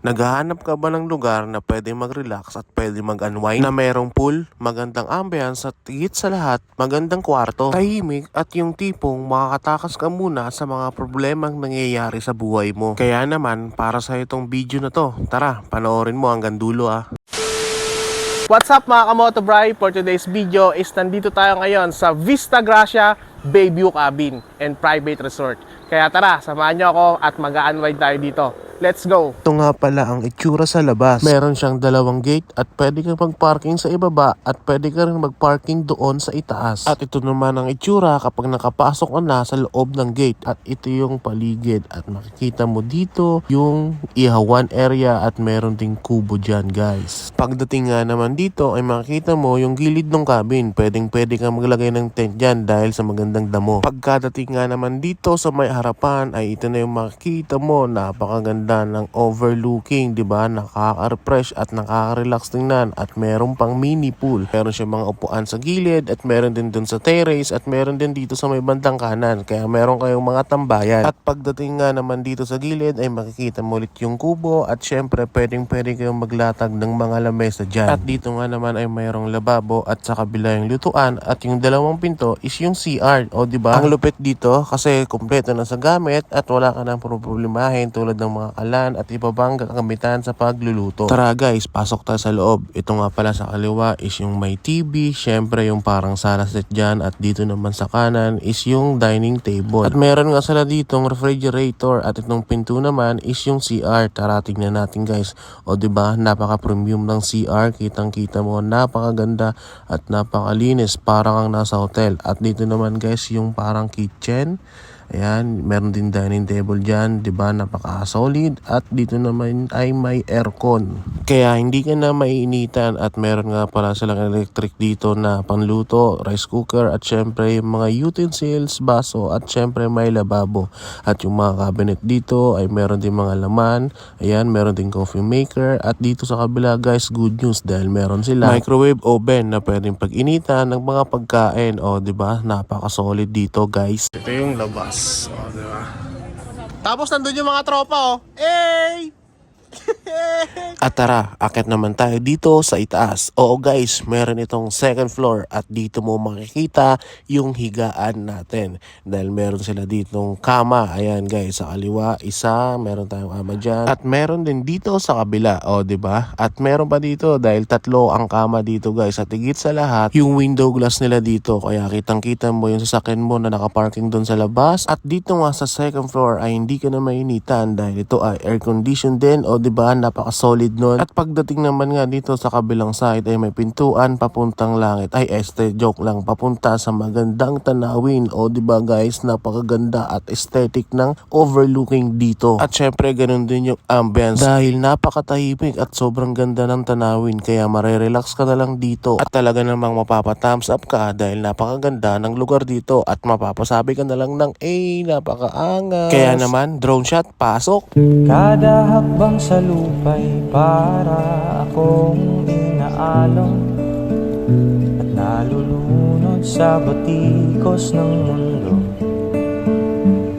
Naghahanap ka ba ng lugar na pwede mag-relax at pwede mag-unwind? Na merong pool, magandang ambience at higit sa lahat, magandang kwarto, tahimik at yung tipong makakatakas ka muna sa mga problemang nangyayari sa buhay mo. Kaya naman, para sa itong video na to, tara, panoorin mo hanggang dulo ah. What's up mga kamoto bray? For today's video is nandito tayo ngayon sa Vista Gracia Bayview Cabin and Private Resort. Kaya tara, samahan nyo ako at mag-unwind tayo dito. Let's go! Ito nga pala ang itsura sa labas. Meron siyang dalawang gate at pwede kang mag-parking sa ibaba at pwede ka rin mag-parking doon sa itaas. At ito naman ang itsura kapag nakapasok ka na sa loob ng gate. At ito yung paligid at makikita mo dito yung ihawan area at meron ding kubo dyan guys. Pagdating nga naman dito ay makikita mo yung gilid ng cabin. Pwede kang maglagay ng tent dyan dahil sa magandang damo. Pagkadating nga naman dito sa may harapan ay ito na yung makikita mo, napakaganda ng overlooking, di ba? Nakaka-refresh at nakaka-relax tingnan at meron pang mini pool. Meron siya mga upuan sa gilid at meron din dun sa terrace at meron din dito sa may bandang kanan. Kaya meron kayong mga tambayan. At pagdating nga naman dito sa gilid ay makikita mo ulit yung kubo at syempre pwede kayong maglatag ng mga lamesa dyan. At dito nga naman ay mayroong lababo at sa kabila yung lutuan at yung dalawang pinto is yung CR. O di ba? Ang lupit dito kasi kumpleto na sa gamit at wala ka nang problemahin tulad ng mga kalan at iba pang gagamitan sa pagluluto. Tara guys, pasok tayo sa loob. Ito nga pala sa kaliwa is yung may TV, syempre yung parang sala set dyan at dito naman sa kanan is yung dining table. At meron nga sila ditong refrigerator at itong pinto naman is yung CR. Tara tingnan natin guys. O diba, napaka-premium ng CR. Kitang-kita mo, napakaganda at napakalinis. Parang ang nasa hotel. At dito naman guys yung parang kitchen. Ayan, meron din dining table dyan, diba, napaka-solid at dito naman ay may aircon. Kaya hindi ka na maiinitan at meron nga pala silang electric dito na panluto, rice cooker at syempre yung mga utensils, baso at syempre may lababo. At yung mga cabinet dito ay meron din mga laman, ayan, meron din coffee maker at dito sa kabila guys, good news dahil meron sila microwave oven na pwedeng pag-initan ng mga pagkain. O diba, napaka-solid dito guys. Ito yung labas. O, diba? Tapos nandun yung mga tropa, oh. Hey! At tara, akit naman tayo dito sa itaas. Oo guys, meron itong second floor at dito mo makikita yung higaan natin. Dahil meron sila ditong kama. Ayan guys, sa kaliwa, isa, meron tayong kama dyan. At meron din dito sa kabila, o diba? At meron pa dito dahil tatlo ang kama dito guys. At higit sa lahat, yung window glass nila dito. Kaya kitang-kita mo yung sasakyan mo na nakaparking doon sa labas. At dito nga sa second floor ay hindi ka na mainitan dahil ito ay air condition din. O diba, napaka-solid nun. At pagdating naman nga dito sa kabilang side ay may pintuan papuntang langit. Ay joke lang, papunta sa magandang tanawin. O diba guys, napakaganda at aesthetic ng overlooking dito. At syempre ganun din yung ambience dahil napakatahimik at sobrang ganda ng tanawin. Kaya marerelax ka na lang dito at talaga namang mapapa-thumbs up ka dahil napakaganda ng lugar dito at mapapasabi ka na lang ng napakaangas. Kaya naman, drone shot, pasok! Kada hakbang sa lupa'y para akong inaalon at nalulunod sa batikos ng mundo,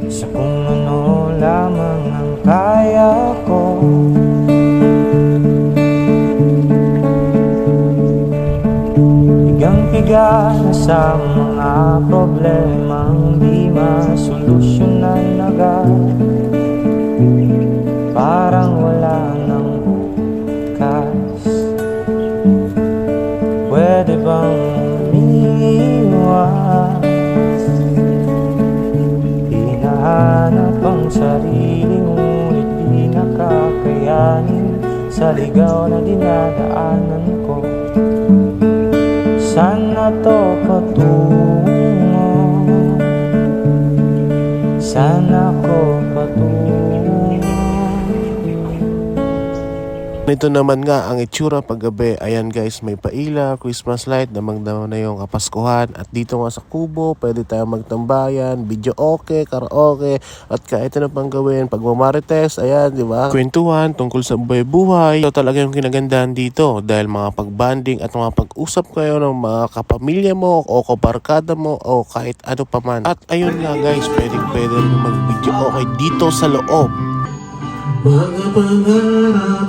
sa kung ano lamang ang kaya ko. Higang-higa na sa mga problemang di masolusyonan agad. Parang wala nang bukas. Pwede bang umiwas? Hinahanap ang sarili ngunit di nakakayanin sa ligaw na dinadaanan ko. Saan na to patungo? Saan ako patungo? Ito naman nga ang itsura paggabi. Ayan guys, may paila, Christmas light, damang-dama na yung kapaskuhan. At dito nga sa kubo, pwede tayo magtambayan, video okay, karaoke, at kahit ano pang gawin. Pagmamarites, ayan, di ba? Kwentuhan tungkol sa buhay-buhay. Ito talaga yung kinagandahan dito dahil mga pagbanding at mga pag-usap kayo ng mga kapamilya mo o kabarkada mo o kahit ano pa man. At ayun nga guys, pwede rin mag-video okay dito sa loob. Mga pangarap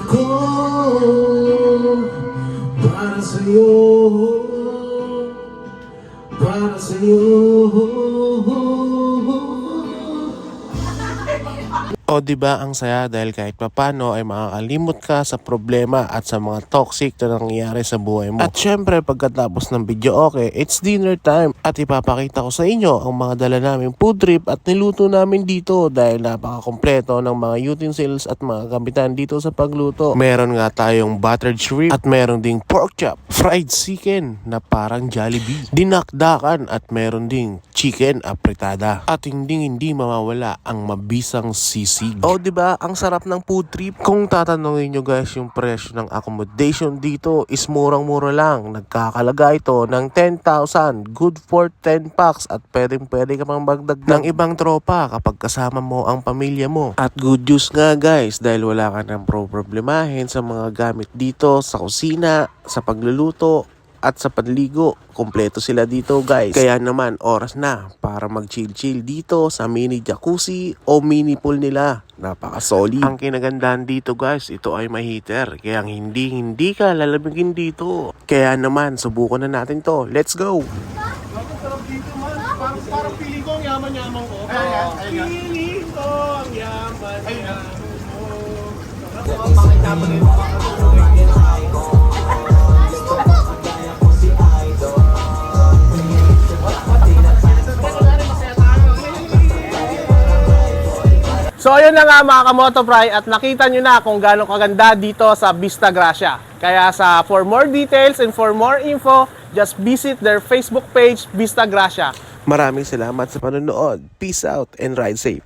O di ba ang saya dahil kahit papano ay makakalimot ka sa problema at sa mga toxic na nangyayari sa buhay mo. At syempre pagkatapos ng video okay, it's dinner time at ipapakita ko sa inyo ang mga dala namin food trip at niluto namin dito dahil napakakompleto ng mga utensils at mga gamitan dito sa pagluto. Meron nga tayong buttered shrimp at meron ding pork chop, fried chicken na parang Jollibee, dinakdakan at meron ding chicken apritada at hindi mawawala ang mabisang sisig. O di ba ang sarap ng food trip? Kung tatanungin nyo guys yung presyo ng accommodation dito is murang-mura lang. Nagkakalaga ito ng 10,000, good for 10 packs at pwede ka pang magdag ng ibang tropa kapag kasama mo ang pamilya mo. At good news nga guys dahil wala ka nang problemahin sa mga gamit dito sa kusina, sa pagluluto at sa panligo. Kompleto sila dito guys. Kaya naman oras na para mag-chill dito sa mini jacuzzi o mini pool nila. Napaka-solid. Ang kinagandahan dito guys, ito ay may heater. Kaya hindi ka lalamigin dito. Kaya naman subukan na natin to. Let's go! Bakit sarap dito man? Parang pili ko ang yaman-yaman ko. Pili ko ang yaman-yaman ko. So ayun na nga mga Kamotopry at nakita nyo na kung gaano kaganda dito sa Vista Gracia. Kaya for more details and for more info, just visit their Facebook page, Vista Gracia. Maraming salamat sa panonood. Peace out and ride safe.